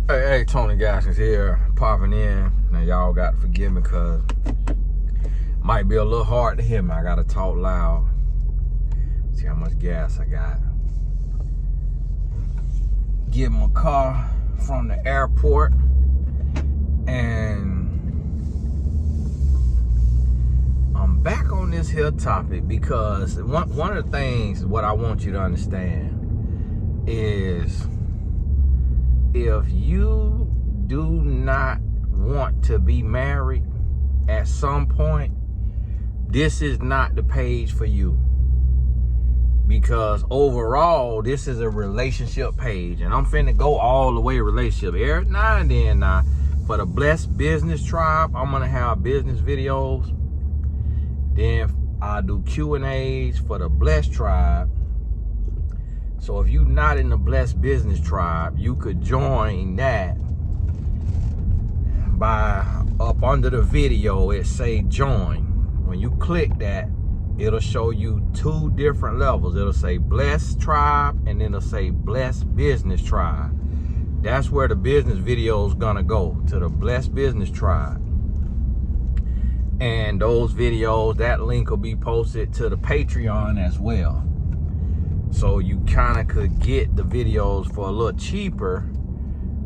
Hey, Tony Gaskins here, popping in. Now, y'all got to forgive me because it might be a little hard to hear me. I got to talk loud. See how much gas I got. Get my car from the airport, and I'm back on this here topic because one of the things, what I want you to understand is, if you do not want to be married at some point, this is not the page for you. Because overall, this is a relationship page. And I'm finna go all the way relationship. Every now and then, for the Blessed Business Tribe, I'm gonna have business videos. Then I'll do Q&As for the Blessed Tribe. So if you're not in the Blessed Business Tribe, you could join that by up under the video, it say join. When you click that, it'll show you two different levels. It'll say Blessed Tribe, and then it'll say Blessed Business Tribe. That's where the business video is gonna go, to the Blessed Business Tribe. And those videos, that link will be posted to the Patreon as well. So you kind of could get the videos for a little cheaper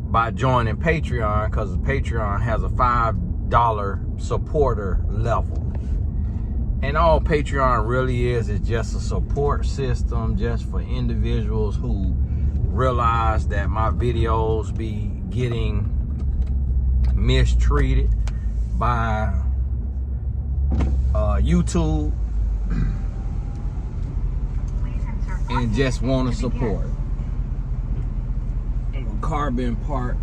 by joining Patreon, because Patreon has a $5 supporter level. And all Patreon really is just a support system just for individuals who realize that my videos be getting mistreated by YouTube, and just want to support. The car been parked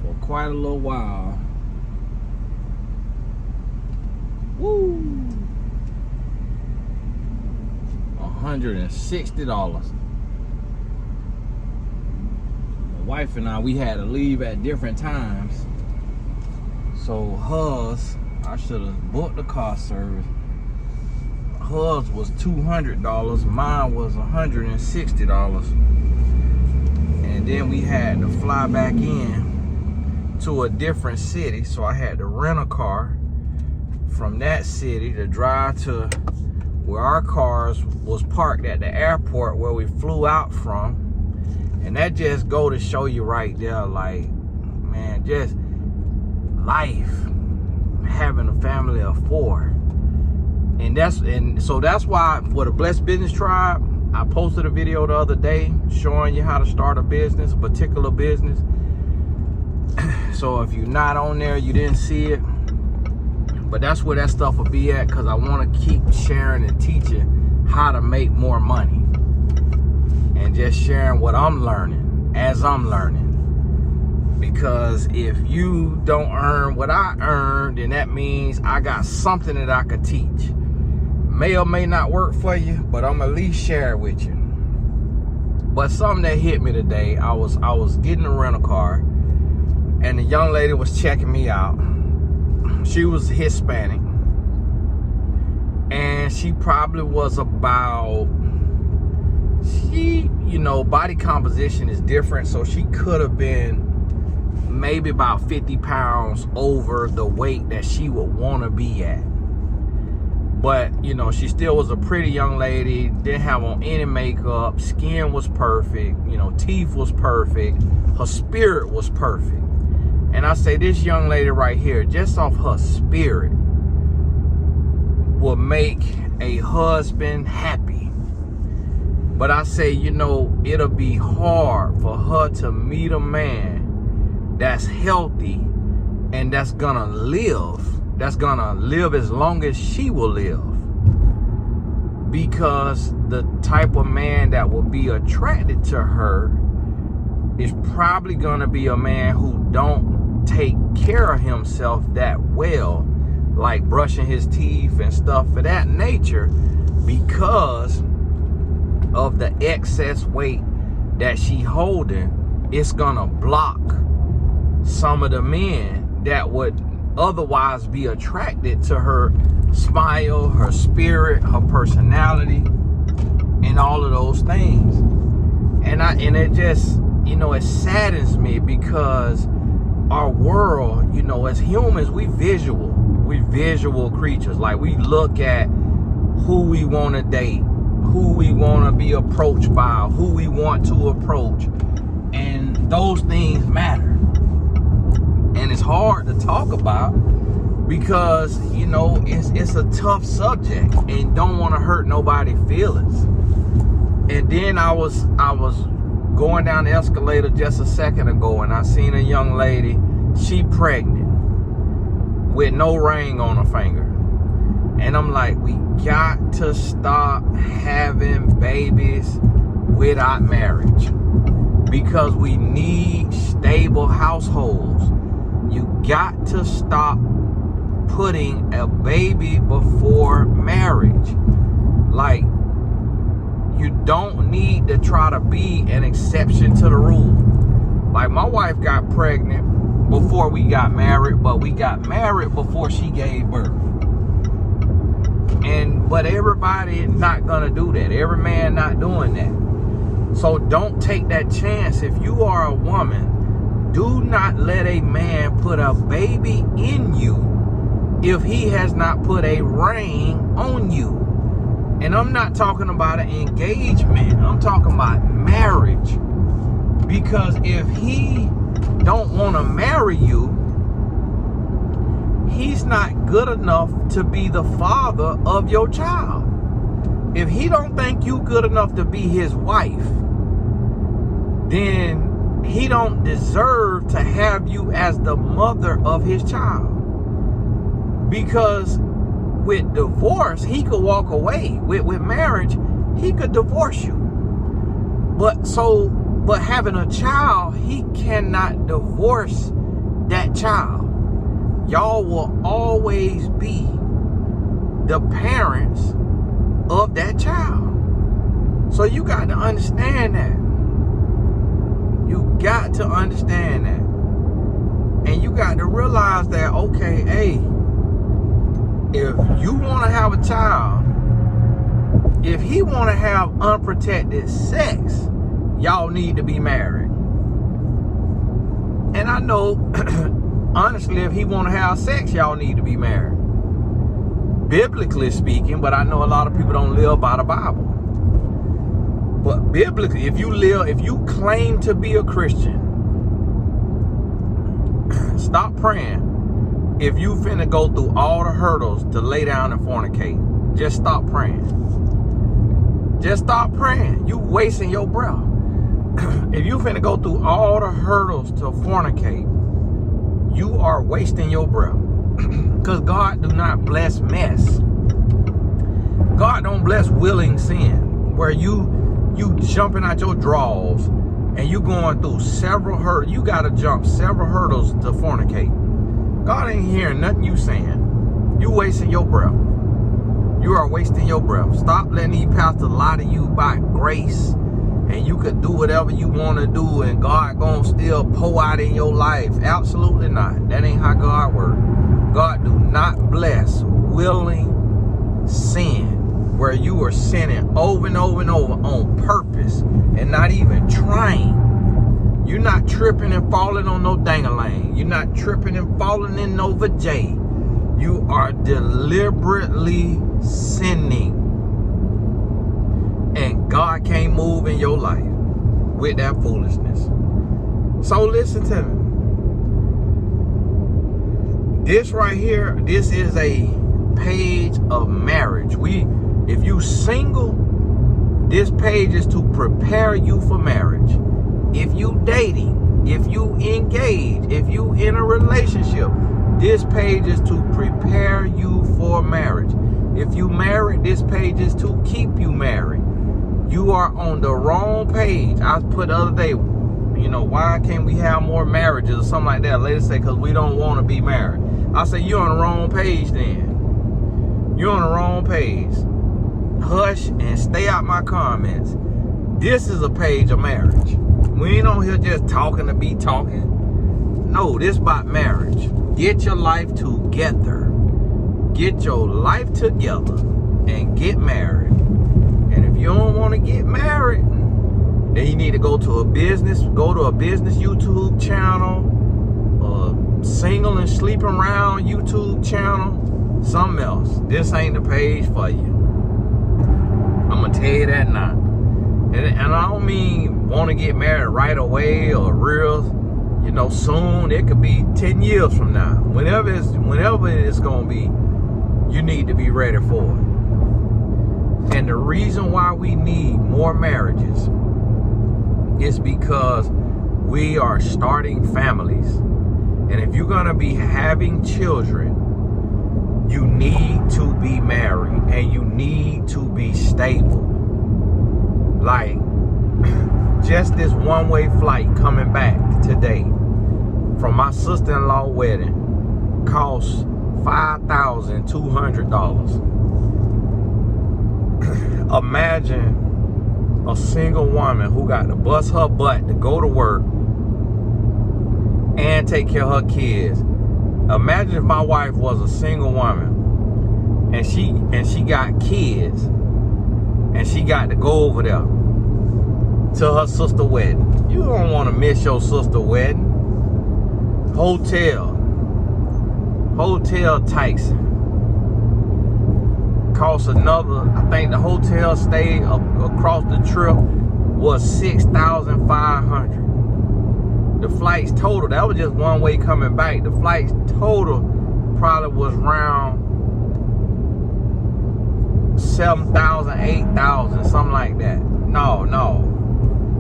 for quite a little while. Woo! $160. My wife and we had to leave at different times. So hers, I should have booked the car service. Hers was $200, mine was $160. And then we had to fly back in to a different city, so I had to rent a car from that city to drive to where our cars was parked at the airport where we flew out from. And that just go to show you right there, like, man, just life, having a family of 4. And so that's why for the Blessed Business Tribe, I posted a video the other day showing you how to start a business, a particular business. So if you're not on there, you didn't see it. But that's where that stuff will be at, because I want to keep sharing and teaching how to make more money. And just sharing what I'm learning as I'm learning. Because if you don't earn what I earned, then that means I got something that I could teach. May or may not work for you, but I'm at least share it with you. But something that hit me today, I was getting a rental car, and the young lady was checking me out. She was Hispanic, and she probably was about, body composition is different, so she could have been maybe about 50 pounds over the weight that she would want to be at. But, she still was a pretty young lady, didn't have on any makeup, skin was perfect, teeth was perfect, her spirit was perfect. And I say this young lady right here, just off her spirit, will make a husband happy. But I say, it'll be hard for her to meet a man that's healthy and that's gonna live as long as she will live. Because the type of man that will be attracted to her is probably gonna be a man who don't take care of himself that well, like brushing his teeth and stuff of that nature, because of the excess weight that she holding. It's gonna block some of the men that would otherwise be attracted to her smile, her spirit, her personality, and all of those things. And it just you know, it saddens me because our world, you know, as humans, we visual creatures. Like, we look at who we want to date, who we want to be approached by, who we want to approach, and those things matter. And it's hard to talk about because, you know, it's a tough subject and don't want to hurt nobody's feelings. And then I was going down the escalator just a second ago, and I seen a young lady, she pregnant with no ring on her finger. And I'm like, we got to stop having babies without marriage, because we need stable households. You got to stop putting a baby before marriage. Like, you don't need to try to be an exception to the rule. Like, my wife got pregnant before we got married, but we got married before she gave birth. But everybody not gonna do that. Every man not doing that. So don't take that chance. If you are a woman, do not let a man put a baby in you if he has not put a ring on you. And I'm not talking about an engagement. I'm talking about marriage. Because if he don't want to marry you, he's not good enough to be the father of your child. If he don't think you good enough to be his wife, then he don't deserve to have you as the mother of his child. Because with divorce, he could walk away. With marriage, he could divorce you. But having a child, he cannot divorce that child. Y'all will always be the parents of that child. So you got to understand that. You got to understand that. And you got to realize that, okay, hey, if you want to have a child, if he want to have unprotected sex, y'all need to be married. And I know, honestly, if he want to have sex, y'all need to be married. Biblically speaking, but I know a lot of people don't live by the Bible. But biblically, if you claim to be a Christian, stop praying. If you finna go through all the hurdles to lay down and fornicate, just stop praying. Just stop praying. You wasting your breath. If you finna go through all the hurdles to fornicate, you are wasting your breath. Because God do not bless mess. God don't bless willing sin, where you jumping out your drawers and you going through several hurdles. You got to jump several hurdles to fornicate. God ain't hearing nothing you saying. You wasting your breath. You are wasting your breath. Stop letting these pastors lie to you about grace, and you could do whatever you want to do, and God gonna still pour out in your life. Absolutely not. That ain't how God works. God do not bless willing sin, where you are sinning over and over and over on purpose and not even trying. You're not tripping and falling on no dang-a-lang. You're not tripping and falling in no vajay. You are deliberately sinning. And God can't move in your life with that foolishness. So listen to me. This right here, this is a page of marriage. If you single, this page is to prepare you for marriage. If you dating, if you engage, if you in a relationship, this page is to prepare you for marriage. If you married, this page is to keep you married. You are on the wrong page. I put the other day, you know, why can't we have more marriages or something like that? Ladies say, because we don't want to be married. I say, you're on the wrong page then. You're on the wrong page. Hush and stay out my comments. This is a page of marriage. We ain't on here just talking to be talking. No, this about marriage. Get your life together. Get your life together and get married. And if you don't want to get married, Then you need to go to a business YouTube channel, single and sleeping around YouTube channel, something else. This ain't the page for you. I'm gonna tell you that now. And I don't mean want to get married right away or real, soon. It could be 10 years from now. Whenever it's gonna be, you need to be ready for it. And the reason why we need more marriages is because we are starting families. And if you're gonna be having children, you need to be married and you need to be stable. Like, just this one-way flight coming back today from my sister-in-law wedding cost $5,200. Imagine a single woman who got to bust her butt to go to work and take care of her kids. Imagine if my wife was a single woman and she got kids and she got to go over there to her sister wedding. You don't want to miss your sister wedding. Hotel Tyson cost another, I think the hotel stay across the trip was $6,500. The flights total, that was just one way coming back. The flights total probably was around 7,000, 8,000, something like that. No,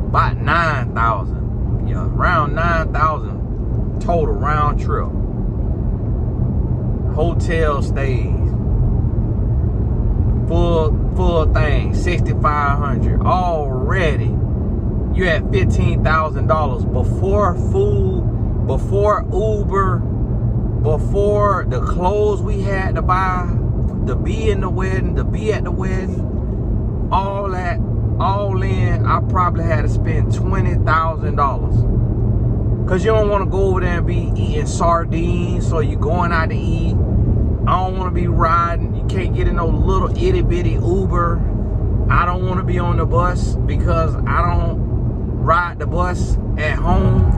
about 9,000. Yeah, around 9,000 total round trip. Hotel stays, full thing, $6,500 already. You had $15,000 before food, before Uber, before the clothes we had to buy to be in the wedding, to be at the wedding. All that, all in, I probably had to spend $20,000. Cause you don't want to go over there and be eating sardines, so you're going out to eat. I don't want to be riding. You can't get in no little itty bitty Uber. I don't want to be on the bus because I don't ride the bus at home.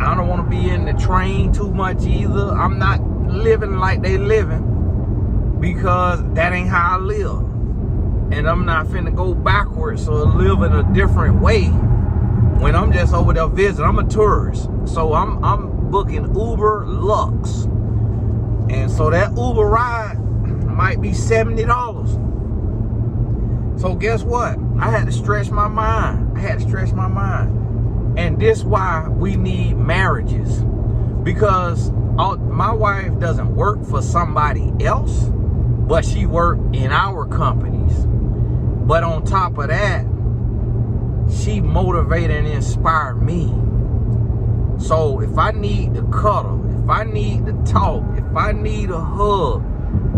I don't want to be in the train too much either. I'm not living like they living because that ain't how I live. And I'm not finna go backwards or live in a different way when I'm just over there visiting. I'm a tourist. So I'm booking Uber Lux. And so that Uber ride might be $70. So guess what? I had to stretch my mind. And this why we need marriages. Because my wife doesn't work for somebody else, but she worked in our companies. But on top of that, she motivated and inspired me. So if I need to cuddle, if I need to talk, if I need a hug,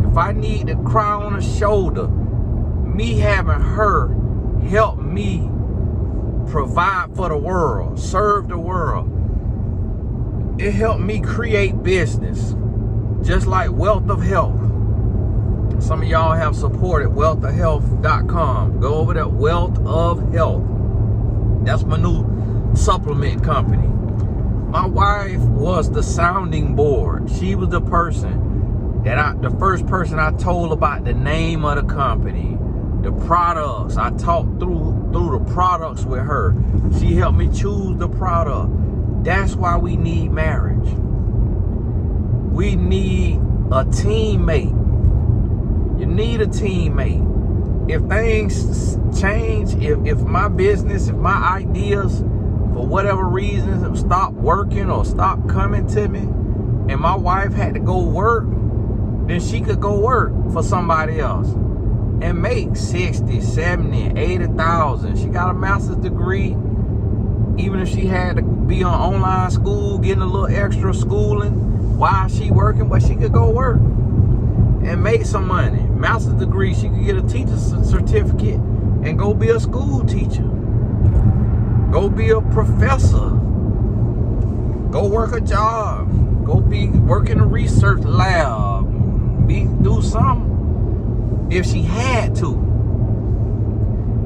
if I need to cry on a shoulder, me having her help me provide for the world, serve the world. It helped me create business, just like Wealth of Health. Some of y'all have supported wealthofhealth.com. Go over there, Wealth of Health. That's my new supplement company. My wife was the sounding board. She was the person the first person I told about the name of the company, the products. I talked through the products with her. She helped me choose the product. That's why we need marriage. We need a teammate. You need a teammate. If things change, if my business, if my ideas, for whatever reasons, stop working or stop coming to me, and my wife had to go work, then she could go work for somebody else and make 60, 70, 80,000. She got a master's degree. Even if she had to be on online school, getting a little extra schooling while she working, but she could go work and make some money. Master's degree, she could get a teacher's certificate and go be a school teacher. Go be a professor. Go work a job. Go work in a research lab. Do something if she had to.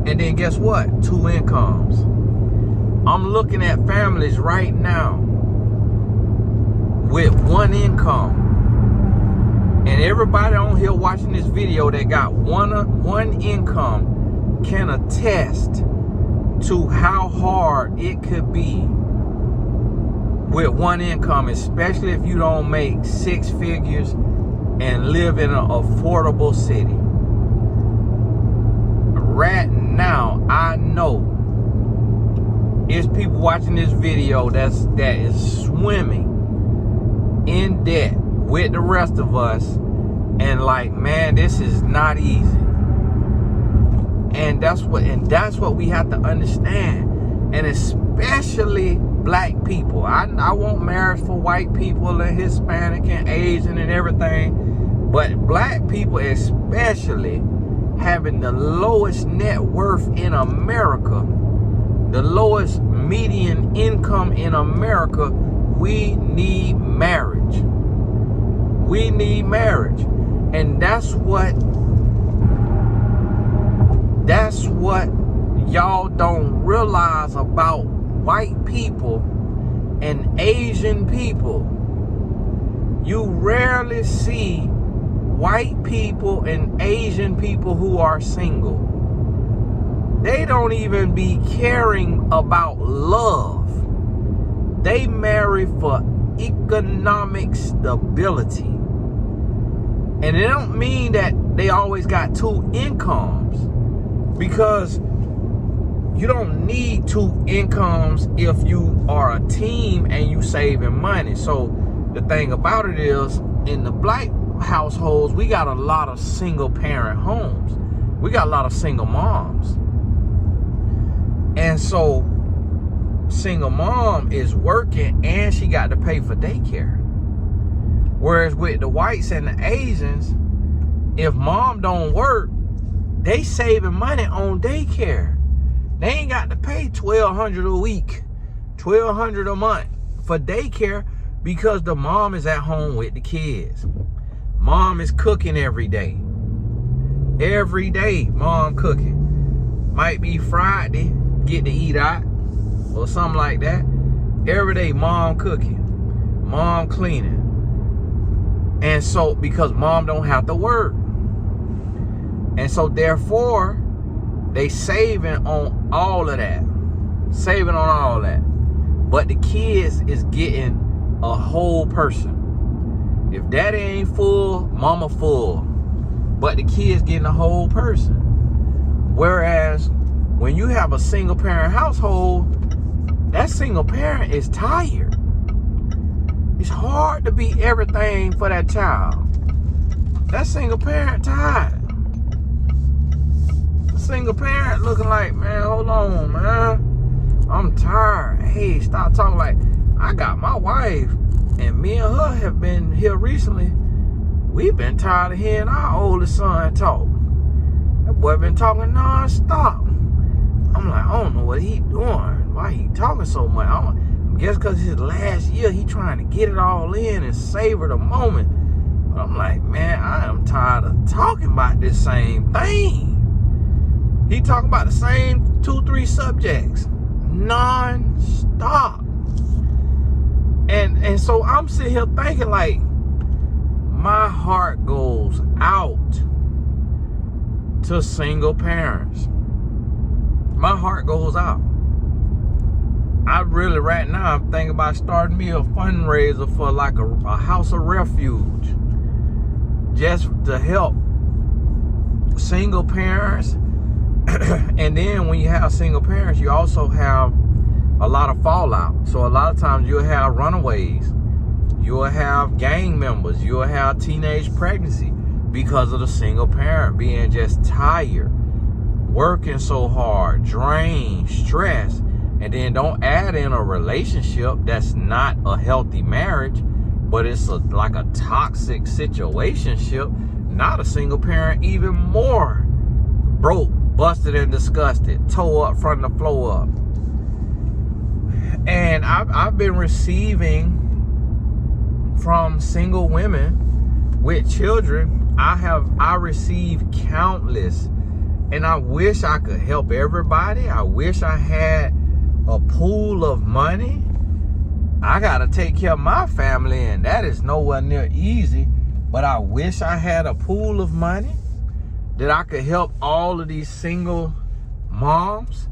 And then guess what? 2 incomes. I'm looking at families right now with one income. And everybody on here watching this video that got one income can attest to how hard it could be with one income, especially if you don't make 6 figures and live in an affordable city. Right now, I know it's people watching this video that is swimming in debt with the rest of us, and like, man, this is not easy. And that's what we have to understand. And especially black people. I want marriage for white people and Hispanic and Asian and everything, but black people especially, having the lowest net worth in America, the lowest median income in America, we need marriage. We need marriage. And that's what y'all don't realize about white people and Asian people. You rarely see white people and Asian people who are single. They don't even be caring about love. They marry for economic stability. And it don't mean that they always got 2 incomes, because you don't need 2 incomes if you are a team and you saving money. So the thing about it is, in the black households, we got a lot of single parent homes. We got a lot of single moms. And so single mom is working and she got to pay for daycare. Whereas with the whites and the Asians, if mom don't work, they saving money on daycare. They ain't got to pay $1,200 a week, $1,200 a month for daycare, because the mom is at home with the kids. Mom is cooking every day. Every day, mom cooking. Might be Friday, get to eat out or something like that. Every day, mom cooking, mom cleaning. And so, because mom don't have to work. And so, therefore, they saving on all of that. Saving on all that. But the kids is getting a whole person. If daddy ain't full, mama full. But the kids getting a whole person. Whereas, when you have a single parent household, that single parent is tired. It's hard to be everything for that child. That single parent tired. The single parent looking like, man, hold on, man. I'm tired. Hey, stop talking like, I got my wife, and me and her have been here recently. We've been tired of hearing our oldest son talk. That boy been talking non-stop. I'm like, I don't know what he doing. Why he talking so much? I guess because his last year, he trying to get it all in and savor the moment. But I'm like, man, I am tired of talking about this same thing. He talking about the same 2-3 subjects non-stop. And so I'm sitting here thinking, like, my heart goes out to single parents. My heart goes out. I really, right now, I'm thinking about starting me a fundraiser for like a house of refuge, just to help single parents. And then when you have single parents, you also have a lot of fallout. So a lot of times you'll have runaways, you'll have gang members, you'll have teenage pregnancy because of the single parent being just tired, working so hard, drained, stressed. And then don't add in a relationship that's not a healthy marriage, but it's like a toxic situationship. Not a single parent, even more broke, busted, and disgusted, toe up from the floor up. And I've been receiving from single women with children. I receive countless, and I wish I could help everybody. I wish I had a pool of money. I gotta take care of my family, and that is nowhere near easy. But I wish I had a pool of money that I could help all of these single moms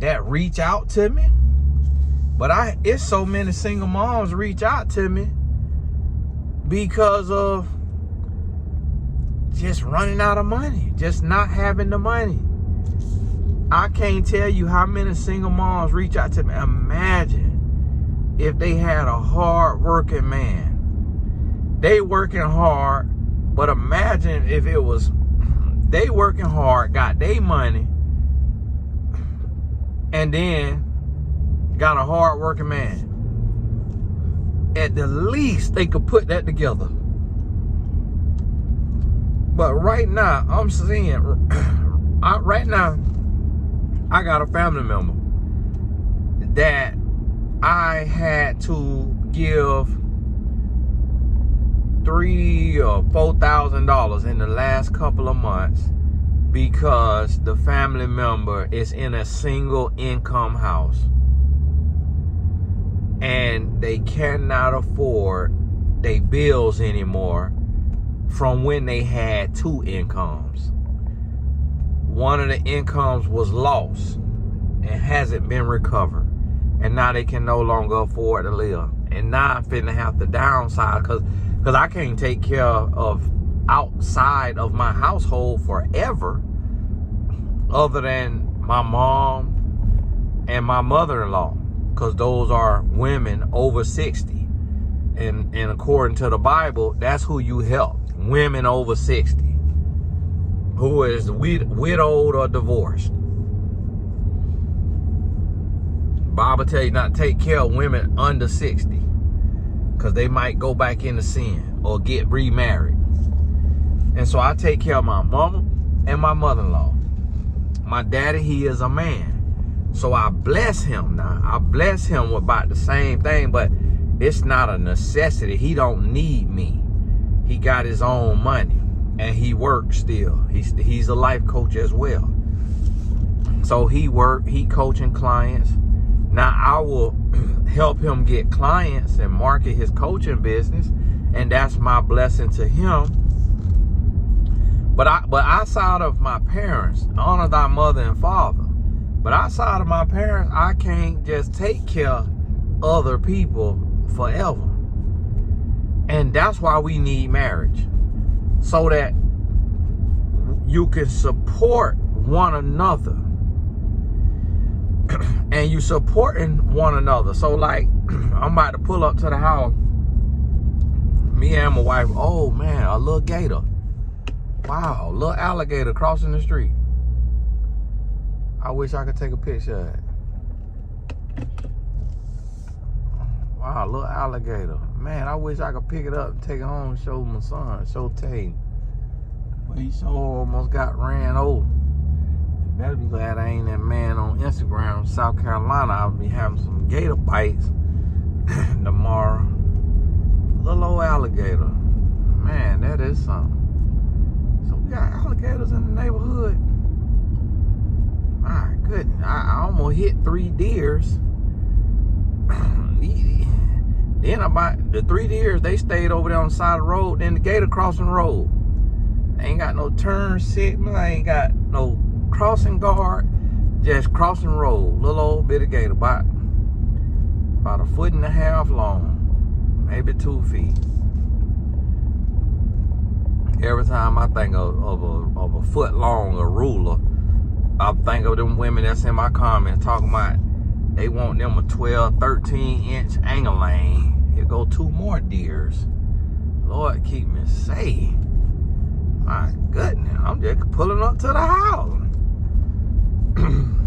that reach out to me. But it's so many single moms reach out to me because of just running out of money, just not having the money. I can't tell you how many single moms reach out to me. Imagine if they had a hard-working man. They working hard, but imagine if it was they working hard, got their money, and then got a hard-working man. At the least, they could put that together. But right now, I'm seeing, right now, I got a family member that I had to give $3,000 or $4,000 in the last couple of months because the family member is in a single income house and they cannot afford their bills anymore from when they had 2 incomes. One of the incomes was lost and hasn't been recovered, and now they can no longer afford to live. And now I'm finna have to downsize because I can't take care of outside of my household forever, other than my mom and my mother-in-law, because those are women over 60. And according to the Bible, that's who you help, women over 60, who is widowed or divorced. Bible tell you not to take care of women under 60 because they might go back into sin or get remarried. And so I take care of my mama and my mother-in-law. My daddy, he is a man. So I bless him now. I bless him about the same thing, but it's not a necessity. He don't need me. He got his own money and he works still. He's a life coach as well. So he coaching clients. Now I will help him get clients and market his coaching business, and that's my blessing to him. But outside of my parents, honor thy mother and father. But outside of my parents, I can't just take care of other people forever. And that's why we need marriage, so that you can support one another. And you supporting one another. So like, I'm about to pull up to the house. Me and my wife, oh man, a little gator. Wow, a little alligator crossing the street. I wish I could take a picture of it. Wow, a little alligator. Man, I wish I could pick it up and take it home and show my son, show Tay. But he so almost got ran over. Better be glad I ain't that man on Instagram, South Carolina. I'll be having some gator bites tomorrow. Little old alligator. Man, that is something. So we got alligators in the neighborhood. My goodness, I almost hit 3 deers. Then about the 3 deers, they stayed over there on the side of the road. Then the gator crossing the road. I ain't got no turn signal. I ain't got no crossing guard. Just crossing the road. Little old bit of gator, about 1.5 feet long, maybe 2 feet. Every time I think of a foot long, a ruler, I think of them women that's in my comments talking about they want them a 12, 13-inch angle lane. Here go 2 more deers. Lord, keep me safe. My goodness, I'm just pulling up to the house.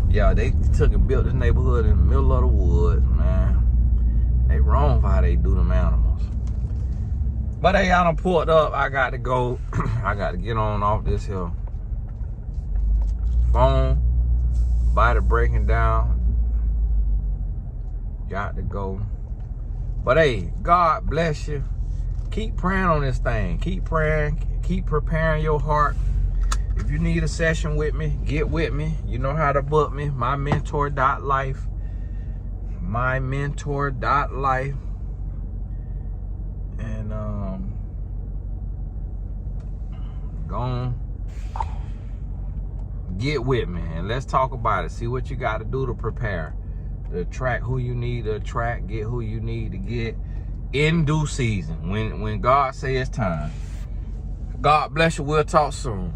Yeah, they took and built this neighborhood in the middle of the woods, man. They wrong for how they do them animals. But hey, I done pulled up. I got to go. I got to get on off this hill. Phone, body breaking down. Got to go. But hey, God bless you. Keep praying on this thing. Keep praying. Keep preparing your heart. If you need a session with me, get with me. You know how to book me. MyMentor.life. mymentor.life. And go on, get with me and let's talk about it. See what you got to do to prepare to attract who you need to attract, get who you need to get in due season when God says it's time. God bless you. We'll talk soon.